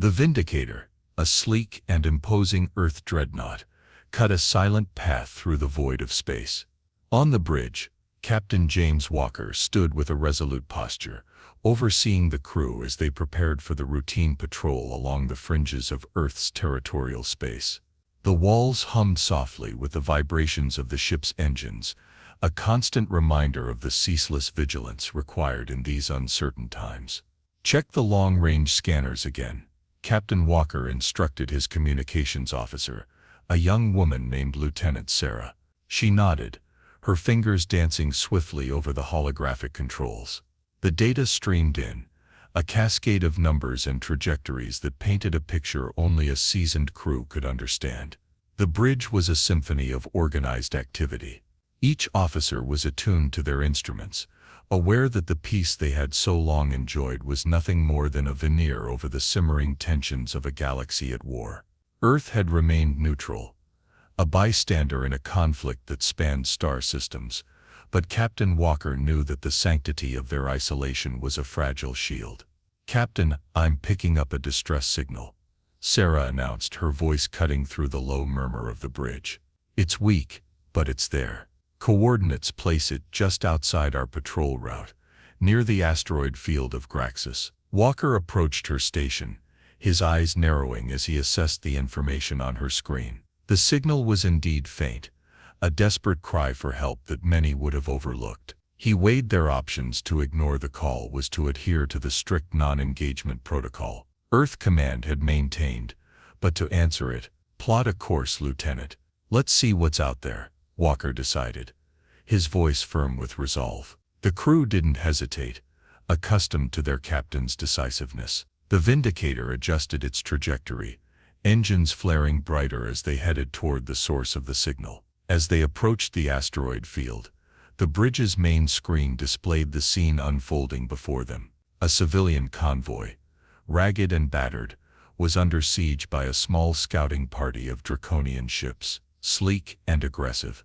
The Vindicator, a sleek and imposing Earth dreadnought, cut a silent path through the void of space. On the bridge, Captain James Walker stood with a resolute posture, overseeing the crew as they prepared for the routine patrol along the fringes of Earth's territorial space. The walls hummed softly with the vibrations of the ship's engines, a constant reminder of the ceaseless vigilance required in these uncertain times. "Check the long-range scanners again," Captain Walker instructed his communications officer, a young woman named Lieutenant Sarah. She nodded, her fingers dancing swiftly over the holographic controls. The data streamed in, a cascade of numbers and trajectories that painted a picture only a seasoned crew could understand. The bridge was a symphony of organized activity. Each officer was attuned to their instruments, aware that the peace they had so long enjoyed was nothing more than a veneer over the simmering tensions of a galaxy at war. Earth had remained neutral, a bystander in a conflict that spanned star systems, but Captain Walker knew that the sanctity of their isolation was a fragile shield. "Captain, I'm picking up a distress signal," Sarah announced, her voice cutting through the low murmur of the bridge. "It's weak, but it's there. Coordinates place it just outside our patrol route, near the asteroid field of Graxus." Walker approached her station, his eyes narrowing as he assessed the information on her screen. The signal was indeed faint, a desperate cry for help that many would have overlooked. He weighed their options. To ignore the call was to adhere to the strict non-engagement protocol Earth Command had maintained, but to answer it, "Plot a course, Lieutenant. Let's see what's out there," Walker decided, his voice firm with resolve. The crew didn't hesitate, accustomed to their captain's decisiveness. The Vindicator adjusted its trajectory, engines flaring brighter as they headed toward the source of the signal. As they approached the asteroid field, the bridge's main screen displayed the scene unfolding before them. A civilian convoy, ragged and battered, was under siege by a small scouting party of draconian ships, sleek and aggressive,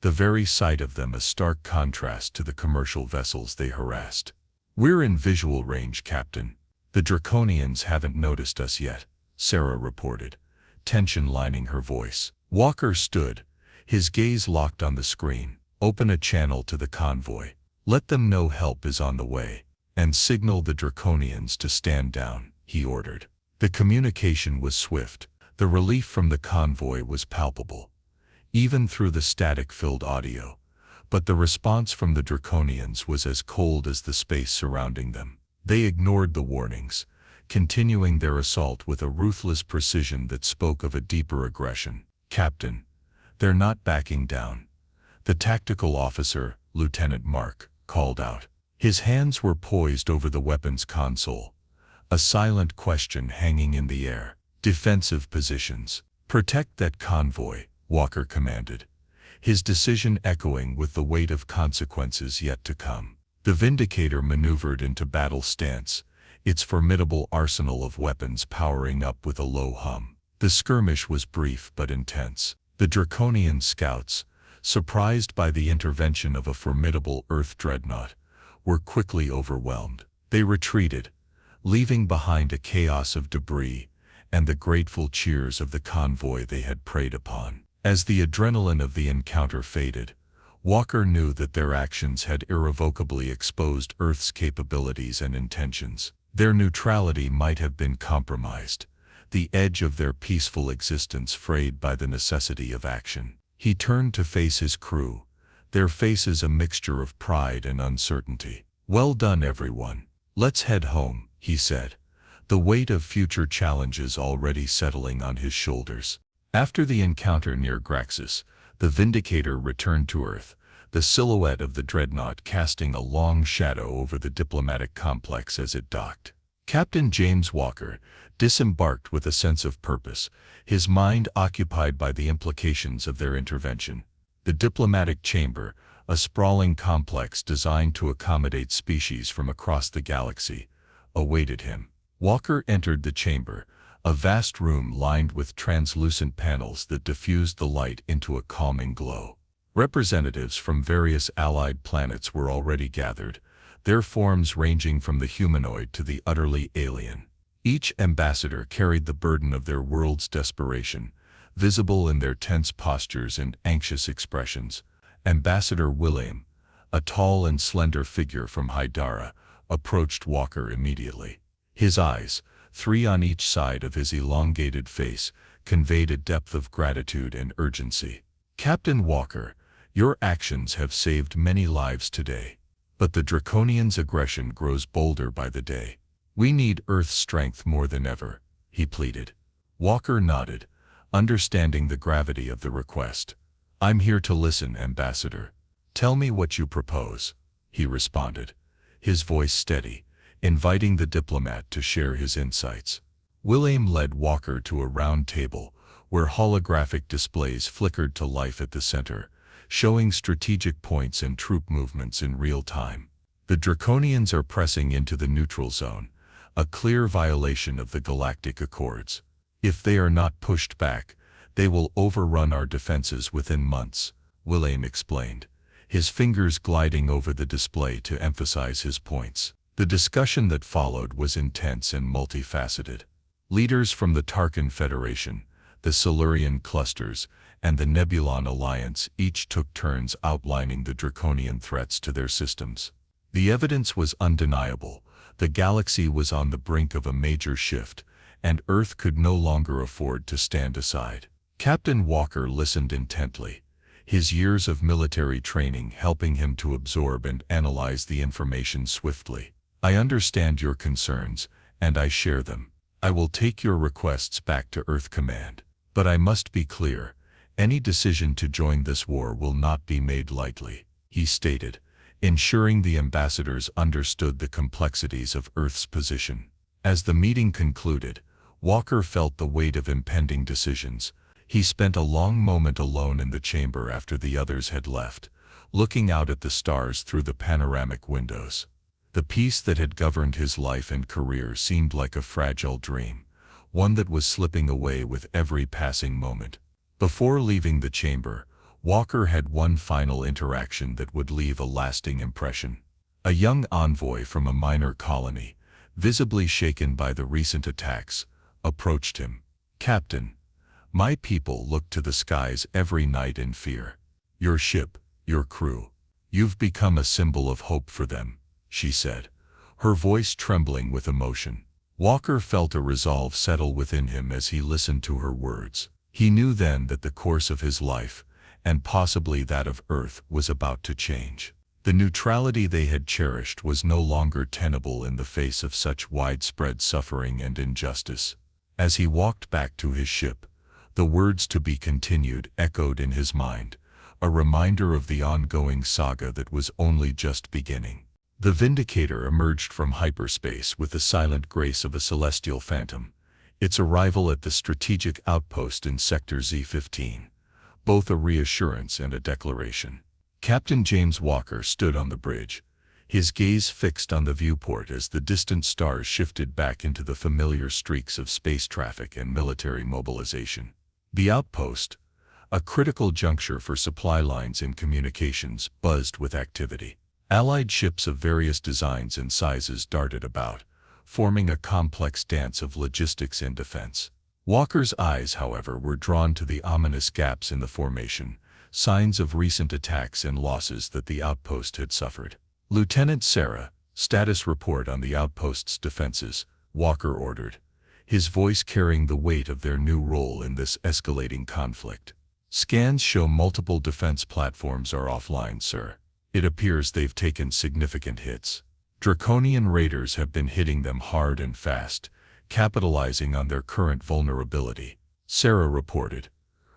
the very sight of them a stark contrast to the commercial vessels they harassed. "We're in visual range, Captain. The draconians haven't noticed us yet," Sarah reported, tension lining her voice. Walker stood, his gaze locked on the screen. "Open a channel to the convoy. Let them know help is on the way, and signal the draconians to stand down," he ordered. The communication was swift. The relief from the convoy was palpable, even through the static-filled audio, but the response from the draconians was as cold as the space surrounding them. They ignored the warnings, continuing their assault with a ruthless precision that spoke of a deeper aggression. "Captain, they're not backing down," the tactical officer, Lieutenant Mark, called out. His hands were poised over the weapons console, a silent question hanging in the air. "Defensive positions. Protect that convoy," Walker commanded, his decision echoing with the weight of consequences yet to come. The Vindicator maneuvered into battle stance, its formidable arsenal of weapons powering up with a low hum. The skirmish was brief but intense. The draconian scouts, surprised by the intervention of a formidable Earth dreadnought, were quickly overwhelmed. They retreated, leaving behind a chaos of debris and the grateful cheers of the convoy they had preyed upon. As the adrenaline of the encounter faded, Walker knew that their actions had irrevocably exposed Earth's capabilities and intentions. Their neutrality might have been compromised, the edge of their peaceful existence frayed by the necessity of action. He turned to face his crew, their faces a mixture of pride and uncertainty. "Well done, everyone. Let's head home," he said, the weight of future challenges already settling on his shoulders. After the encounter near Graxus, the Vindicator returned to Earth, the silhouette of the dreadnought casting a long shadow over the diplomatic complex as it docked. Captain James Walker disembarked with a sense of purpose, his mind occupied by the implications of their intervention. The diplomatic chamber, a sprawling complex designed to accommodate species from across the galaxy, awaited him. Walker entered the chamber, a vast room lined with translucent panels that diffused the light into a calming glow. Representatives from various allied planets were already gathered, their forms ranging from the humanoid to the utterly alien. Each ambassador carried the burden of their world's desperation, visible in their tense postures and anxious expressions. Ambassador William, a tall and slender figure from Hydara, approached Walker immediately. His eyes, 3 on each side of his elongated face, conveyed a depth of gratitude and urgency. "Captain Walker, your actions have saved many lives today. But the Draconians' aggression grows bolder by the day. We need Earth's strength more than ever," he pleaded. Walker nodded, understanding the gravity of the request. "I'm here to listen, Ambassador. Tell me what you propose," he responded, his voice steady, inviting the diplomat to share his insights. William led Walker to a round table, where holographic displays flickered to life at the center, showing strategic points and troop movements in real time. "The Draconians are pressing into the neutral zone, a clear violation of the Galactic Accords. If they are not pushed back, they will overrun our defenses within months," William explained, his fingers gliding over the display to emphasize his points. The discussion that followed was intense and multifaceted. Leaders from the Tarkin Federation, the Silurian clusters, and the Nebulon Alliance each took turns outlining the draconian threats to their systems. The evidence was undeniable. The galaxy was on the brink of a major shift, and Earth could no longer afford to stand aside. Captain Walker listened intently, his years of military training helping him to absorb and analyze the information swiftly. "I understand your concerns, and I share them. I will take your requests back to Earth Command. But I must be clear, any decision to join this war will not be made lightly," he stated, ensuring the ambassadors understood the complexities of Earth's position. As the meeting concluded, Walker felt the weight of impending decisions. He spent a long moment alone in the chamber after the others had left, looking out at the stars through the panoramic windows. The peace that had governed his life and career seemed like a fragile dream, one that was slipping away with every passing moment. Before leaving the chamber, Walker had one final interaction that would leave a lasting impression. A young envoy from a minor colony, visibly shaken by the recent attacks, approached him. "Captain, my people look to the skies every night in fear. Your ship, your crew, you've become a symbol of hope for them," she said, her voice trembling with emotion. Walker felt a resolve settle within him as he listened to her words. He knew then that the course of his life, and possibly that of Earth, was about to change. The neutrality they had cherished was no longer tenable in the face of such widespread suffering and injustice. As he walked back to his ship, the words "to be continued" echoed in his mind, a reminder of the ongoing saga that was only just beginning. The Vindicator emerged from hyperspace with the silent grace of a celestial phantom, its arrival at the strategic outpost in Sector Z-15, both a reassurance and a declaration. Captain James Walker stood on the bridge, his gaze fixed on the viewport as the distant stars shifted back into the familiar streaks of space traffic and military mobilization. The outpost, a critical juncture for supply lines and communications, buzzed with activity. Allied ships of various designs and sizes darted about, forming a complex dance of logistics and defense. Walker's eyes, however, were drawn to the ominous gaps in the formation, signs of recent attacks and losses that the outpost had suffered. "Lieutenant Sarah, status report on the outpost's defenses," Walker ordered, his voice carrying the weight of their new role in this escalating conflict. "Scans show multiple defense platforms are offline, sir. It appears they've taken significant hits. Draconian raiders have been hitting them hard and fast, capitalizing on their current vulnerability," Sarah reported,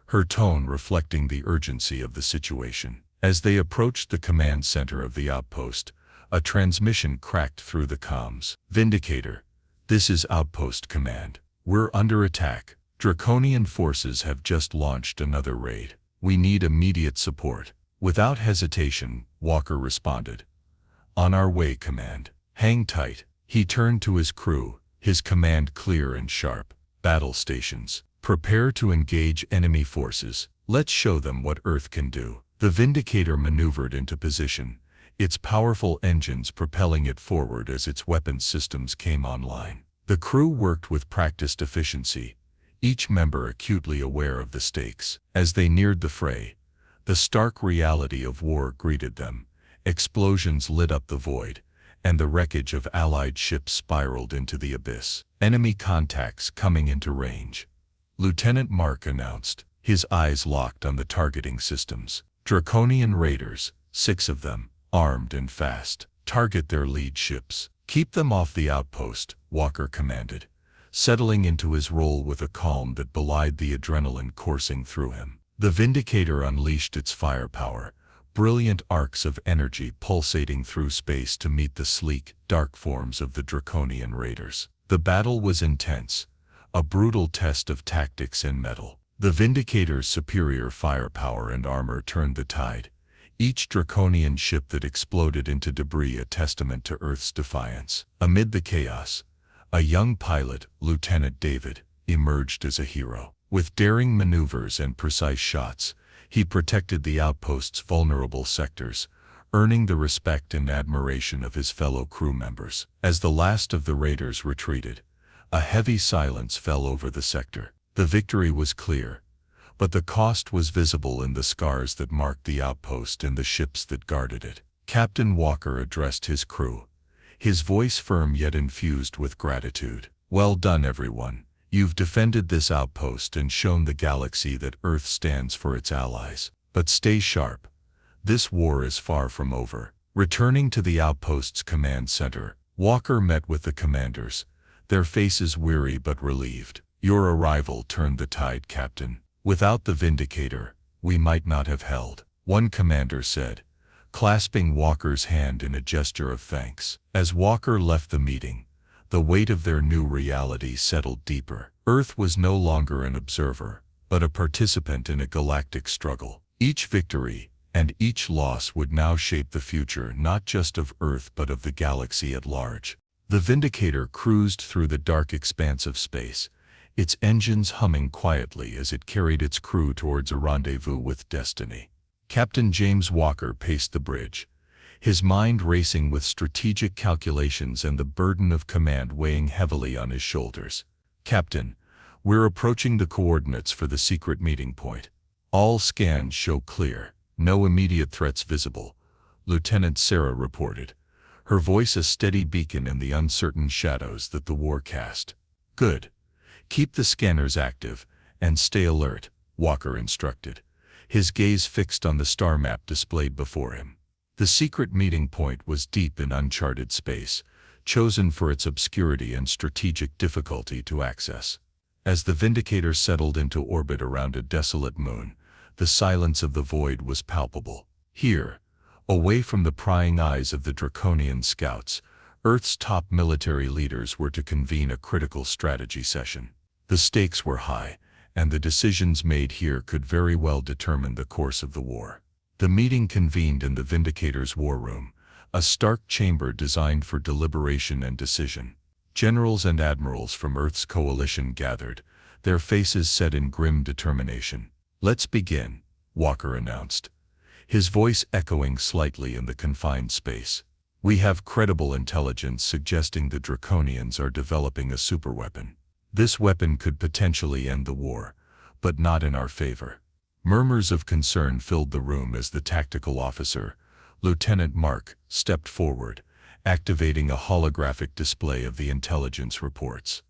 her tone reflecting the urgency of the situation. As they approached the command center of the outpost, a transmission cracked through the comms. "Vindicator, this is Outpost Command. We're under attack. Draconian forces have just launched another raid. We need immediate support." Without hesitation, Walker responded. "On our way, Command. Hang tight." He turned to his crew, his command clear and sharp. "Battle stations, prepare to engage enemy forces. Let's show them what Earth can do." The Vindicator maneuvered into position, its powerful engines propelling it forward as its weapons systems came online. The crew worked with practiced efficiency, each member acutely aware of the stakes. As they neared the fray, the stark reality of war greeted them. Explosions lit up the void, and the wreckage of Allied ships spiraled into the abyss. Enemy contacts coming into range, Lieutenant Mark announced, his eyes locked on the targeting systems. Draconian raiders, 6 of them, armed and fast. Target their lead ships. Keep them off the outpost, Walker commanded, settling into his role with a calm that belied the adrenaline coursing through him. The Vindicator unleashed its firepower, brilliant arcs of energy pulsating through space to meet the sleek, dark forms of the Draconian raiders. The battle was intense, a brutal test of tactics and mettle. The Vindicator's superior firepower and armor turned the tide, each Draconian ship that exploded into debris a testament to Earth's defiance. Amid the chaos, a young pilot, Lieutenant David, emerged as a hero. With daring maneuvers and precise shots, he protected the outpost's vulnerable sectors, earning the respect and admiration of his fellow crew members. As the last of the raiders retreated, a heavy silence fell over the sector. The victory was clear, but the cost was visible in the scars that marked the outpost and the ships that guarded it. Captain Walker addressed his crew, his voice firm yet infused with gratitude. "Well done, everyone. You've defended this outpost and shown the galaxy that Earth stands for its allies. But stay sharp. This war is far from over." Returning to the outpost's command center, Walker met with the commanders, their faces weary but relieved. "Your arrival turned the tide, Captain. Without the Vindicator, we might not have held," one commander said, clasping Walker's hand in a gesture of thanks. As Walker left the meeting, the weight of their new reality settled deeper. Earth was no longer an observer, but a participant in a galactic struggle. Each victory and each loss would now shape the future not just of Earth but of the galaxy at large. The Vindicator cruised through the dark expanse of space, its engines humming quietly as it carried its crew towards a rendezvous with destiny. Captain James Walker paced the bridge, his mind racing with strategic calculations and the burden of command weighing heavily on his shoulders. "Captain, we're approaching the coordinates for the secret meeting point. All scans show clear, no immediate threats visible," Lieutenant Sarah reported, her voice a steady beacon in the uncertain shadows that the war cast. "Good. Keep the scanners active and stay alert," Walker instructed, his gaze fixed on the star map displayed before him. The secret meeting point was deep in uncharted space, chosen for its obscurity and strategic difficulty to access. As the Vindicator settled into orbit around a desolate moon, the silence of the void was palpable. Here, away from the prying eyes of the Draconian scouts, Earth's top military leaders were to convene a critical strategy session. The stakes were high, and the decisions made here could very well determine the course of the war. The meeting convened in the Vindicator's war room, a stark chamber designed for deliberation and decision. Generals and admirals from Earth's coalition gathered, their faces set in grim determination. "Let's begin," Walker announced, his voice echoing slightly in the confined space. "We have credible intelligence suggesting the Draconians are developing a superweapon. This weapon could potentially end the war, but not in our favor." Murmurs of concern filled the room as the tactical officer, Lieutenant Mark, stepped forward, activating a holographic display of the intelligence reports.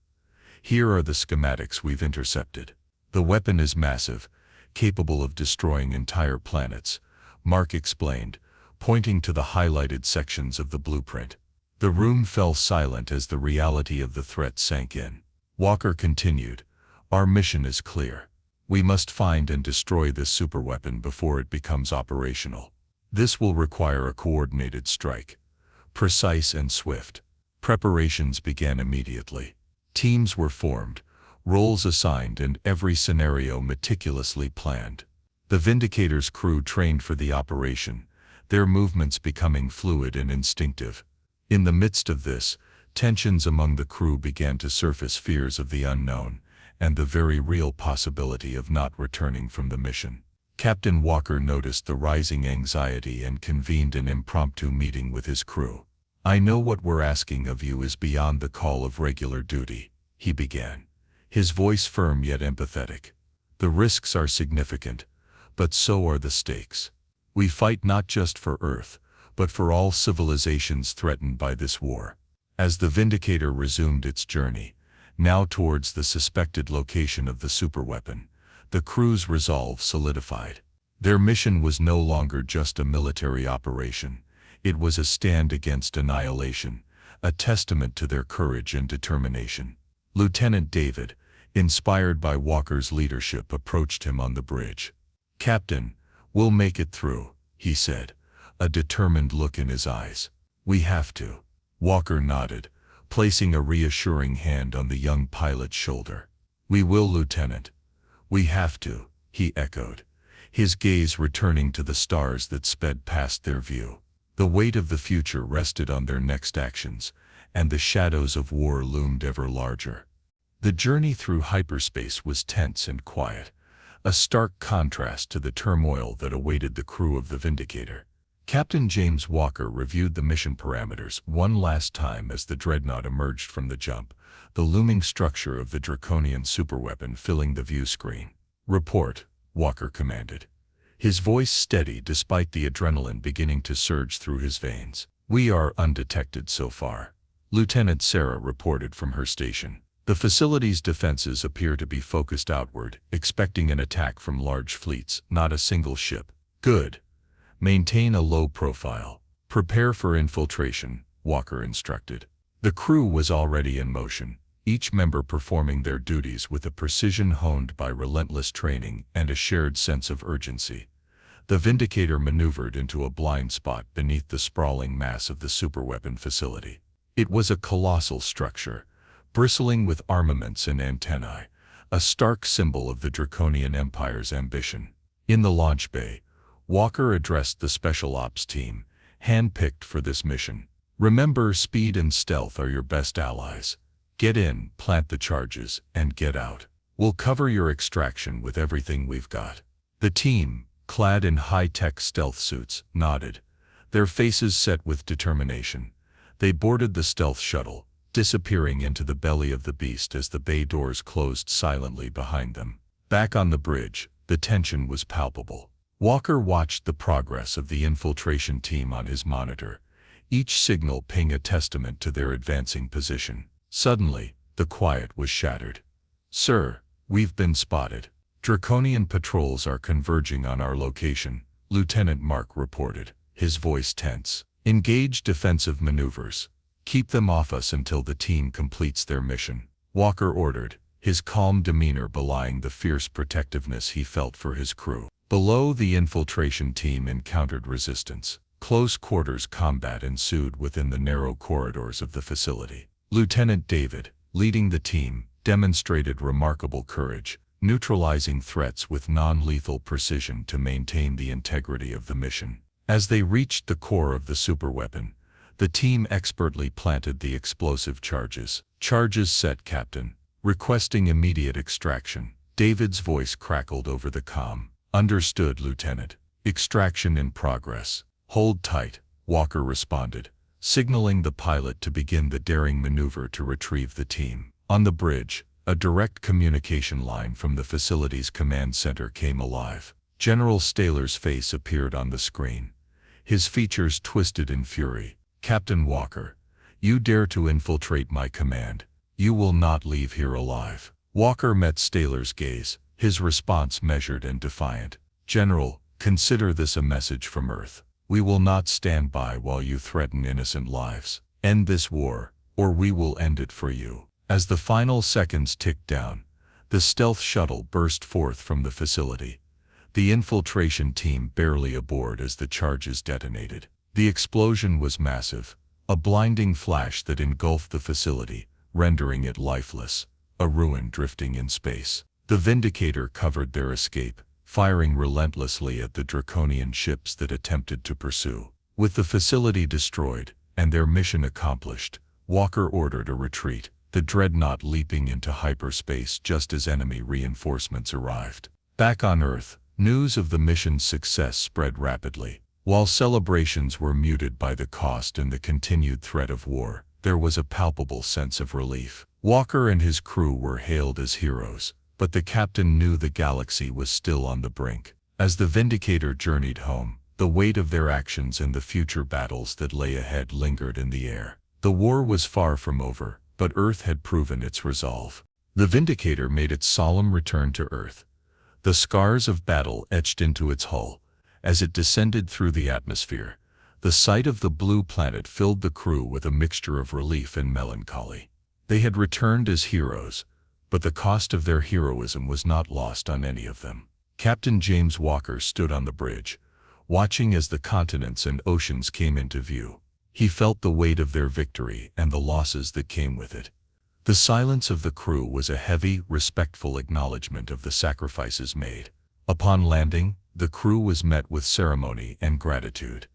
"Here are the schematics we've intercepted. The weapon is massive, capable of destroying entire planets," Mark explained, pointing to the highlighted sections of the blueprint. The room fell silent as the reality of the threat sank in. Walker continued, "Our mission is clear. We must find and destroy this superweapon before it becomes operational. This will require a coordinated strike, precise and swift." Preparations began immediately. Teams were formed, roles assigned, and every scenario meticulously planned. The Vindicator's crew trained for the operation, their movements becoming fluid and instinctive. In the midst of this, tensions among the crew began to surface, fears of the unknown, and the very real possibility of not returning from the mission. Captain Walker noticed the rising anxiety and convened an impromptu meeting with his crew. I know what we're asking of you is beyond the call of regular duty, he began, his voice firm yet empathetic. The risks are significant, but so are the stakes. We fight not just for Earth, but for all civilizations threatened by this war. As the Vindicator resumed its journey, now towards the suspected location of the superweapon, the crew's resolve solidified. Their mission was no longer just a military operation. It was a stand against annihilation, a testament to their courage and determination. Lieutenant David, inspired by Walker's leadership, approached him on the bridge. "Captain, we'll make it through," he said, a determined look in his eyes. "We have to." Walker nodded, placing a reassuring hand on the young pilot's shoulder. "We will, Lieutenant." "We have to," he echoed, his gaze returning to the stars that sped past their view. The weight of the future rested on their next actions, and the shadows of war loomed ever larger. The journey through hyperspace was tense and quiet, a stark contrast to the turmoil that awaited the crew of the Vindicator. Captain James Walker reviewed the mission parameters one last time as the Dreadnought emerged from the jump, the looming structure of the draconian superweapon filling the view screen. "Report," Walker commanded, his voice steady despite the adrenaline beginning to surge through his veins. "We are undetected so far," Lieutenant Sarah reported from her station. "The facility's defenses appear to be focused outward, expecting an attack from large fleets, not a single ship." "Good. Maintain a low profile. Prepare for infiltration," Walker instructed. The crew was already in motion, each member performing their duties with a precision honed by relentless training and a shared sense of urgency. The Vindicator maneuvered into a blind spot beneath the sprawling mass of the superweapon facility. It was a colossal structure, bristling with armaments and antennae, a stark symbol of the Draconian Empire's ambition. In the launch bay, Walker addressed the Special Ops team, hand-picked for this mission. "Remember, speed and stealth are your best allies. Get in, plant the charges, and get out. We'll cover your extraction with everything we've got." The team, clad in high-tech stealth suits, nodded, their faces set with determination. They boarded the stealth shuttle, disappearing into the belly of the beast as the bay doors closed silently behind them. Back on the bridge, the tension was palpable. Walker watched the progress of the infiltration team on his monitor, each signal ping a testament to their advancing position. Suddenly, the quiet was shattered. "Sir, we've been spotted. Draconian patrols are converging on our location," Lieutenant Mark reported, his voice tense. "Engage defensive maneuvers. Keep them off us until the team completes their mission," Walker ordered, his calm demeanor belying the fierce protectiveness he felt for his crew. Below, the infiltration team encountered resistance. Close quarters combat ensued within the narrow corridors of the facility. Lieutenant David, leading the team, demonstrated remarkable courage, neutralizing threats with non-lethal precision to maintain the integrity of the mission. As they reached the core of the superweapon, the team expertly planted the explosive charges. "Charges set, Captain. Requesting immediate extraction." David's voice crackled over the comm. "Understood, Lieutenant. Extraction in progress." "Hold tight," Walker responded, signaling the pilot to begin the daring maneuver to retrieve the team. On the bridge, a direct communication line from the facility's command center came alive. General Staler's face appeared on the screen, his features twisted in fury. "Captain Walker, you dare to infiltrate my command. You will not leave here alive." Walker met Staler's gaze, his response measured and defiant. "General, consider this a message from Earth. We will not stand by while you threaten innocent lives. End this war, or we will end it for you." As the final seconds ticked down, the stealth shuttle burst forth from the facility, the infiltration team barely aboard as the charges detonated. The explosion was massive, a blinding flash that engulfed the facility, rendering it lifeless, a ruin drifting in space. The Vindicator covered their escape, firing relentlessly at the draconian ships that attempted to pursue. With the facility destroyed and their mission accomplished, Walker ordered a retreat, the Dreadnought leaping into hyperspace just as enemy reinforcements arrived. Back on Earth, news of the mission's success spread rapidly. While celebrations were muted by the cost and the continued threat of war, there was a palpable sense of relief. Walker and his crew were hailed as heroes, but the captain knew the galaxy was still on the brink. As the Vindicator journeyed home, the weight of their actions and the future battles that lay ahead lingered in the air. The war was far from over, but Earth had proven its resolve. The Vindicator made its solemn return to Earth, the scars of battle etched into its hull. As it descended through the atmosphere, the sight of the blue planet filled the crew with a mixture of relief and melancholy. They had returned as heroes, but the cost of their heroism was not lost on any of them. Captain James Walker stood on the bridge, watching as the continents and oceans came into view. He felt the weight of their victory and the losses that came with it. The silence of the crew was a heavy, respectful acknowledgement of the sacrifices made. Upon landing, the crew was met with ceremony and gratitude.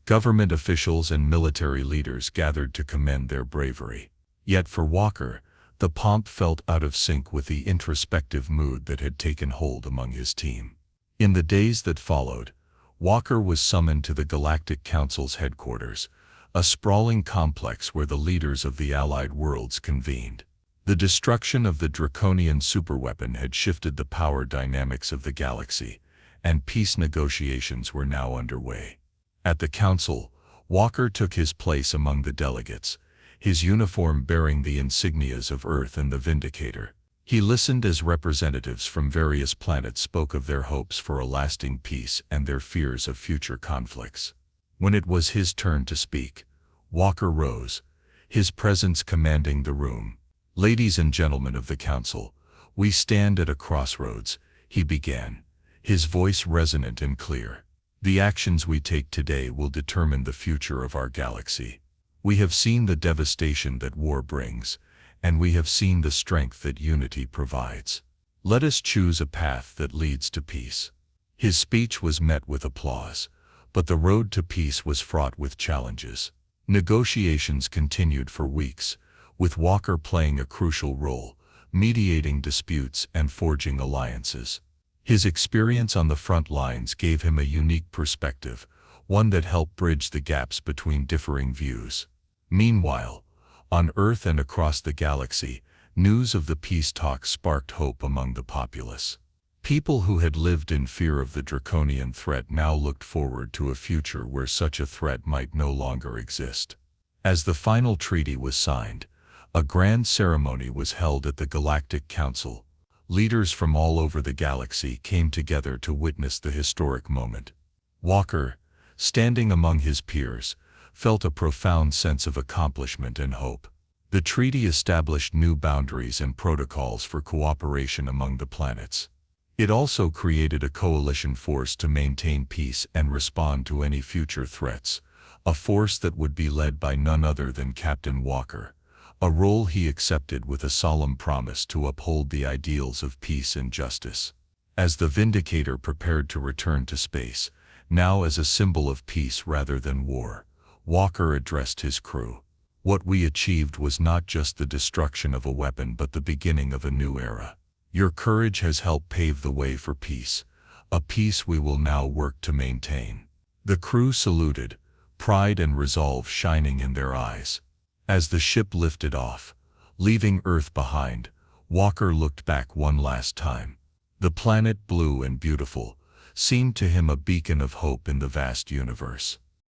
Government officials and military leaders gathered to commend their bravery. Yet for Walker, the pomp felt out of sync with the introspective mood that had taken hold among his team. In the days that followed, Walker was summoned to the Galactic Council's headquarters, a sprawling complex where the leaders of the Allied worlds convened. The destruction of the draconian superweapon had shifted the power dynamics of the galaxy, and peace negotiations were now underway. At the council, Walker took his place among the delegates, his uniform bearing the insignias of Earth and the Vindicator. He listened as representatives from various planets spoke of their hopes for a lasting peace and their fears of future conflicts. When it was his turn to speak, Walker rose, his presence commanding the room. "Ladies and gentlemen of the council, we stand at a crossroads," he began, his voice resonant and clear. "The actions we take today will determine the future of our galaxy. We have seen the devastation that war brings, and we have seen the strength that unity provides. Let us choose a path that leads to peace." His speech was met with applause, but the road to peace was fraught with challenges. Negotiations continued for weeks, with Walker playing a crucial role, mediating disputes and forging alliances. His experience on the front lines gave him a unique perspective, one that helped bridge the gaps between differing views. Meanwhile, on Earth and across the galaxy, news of the peace talks sparked hope among the populace. People who had lived in fear of the draconian threat now looked forward to a future where such a threat might no longer exist. As the final treaty was signed, a grand ceremony was held at the Galactic Council. Leaders from all over the galaxy came together to witness the historic moment. Walker, standing among his peers, felt a profound sense of accomplishment and hope. The treaty established new boundaries and protocols for cooperation among the planets. It also created a coalition force to maintain peace and respond to any future threats, a force that would be led by none other than Captain Walker, a role he accepted with a solemn promise to uphold the ideals of peace and justice. As the Vindicator prepared to return to space, now as a symbol of peace rather than war, Walker addressed his crew. "What we achieved was not just the destruction of a weapon but the beginning of a new era. Your courage has helped pave the way for peace, a peace we will now work to maintain." The crew saluted, pride and resolve shining in their eyes. As the ship lifted off, leaving Earth behind, Walker looked back one last time. The planet, blue and beautiful, seemed to him a beacon of hope in the vast universe.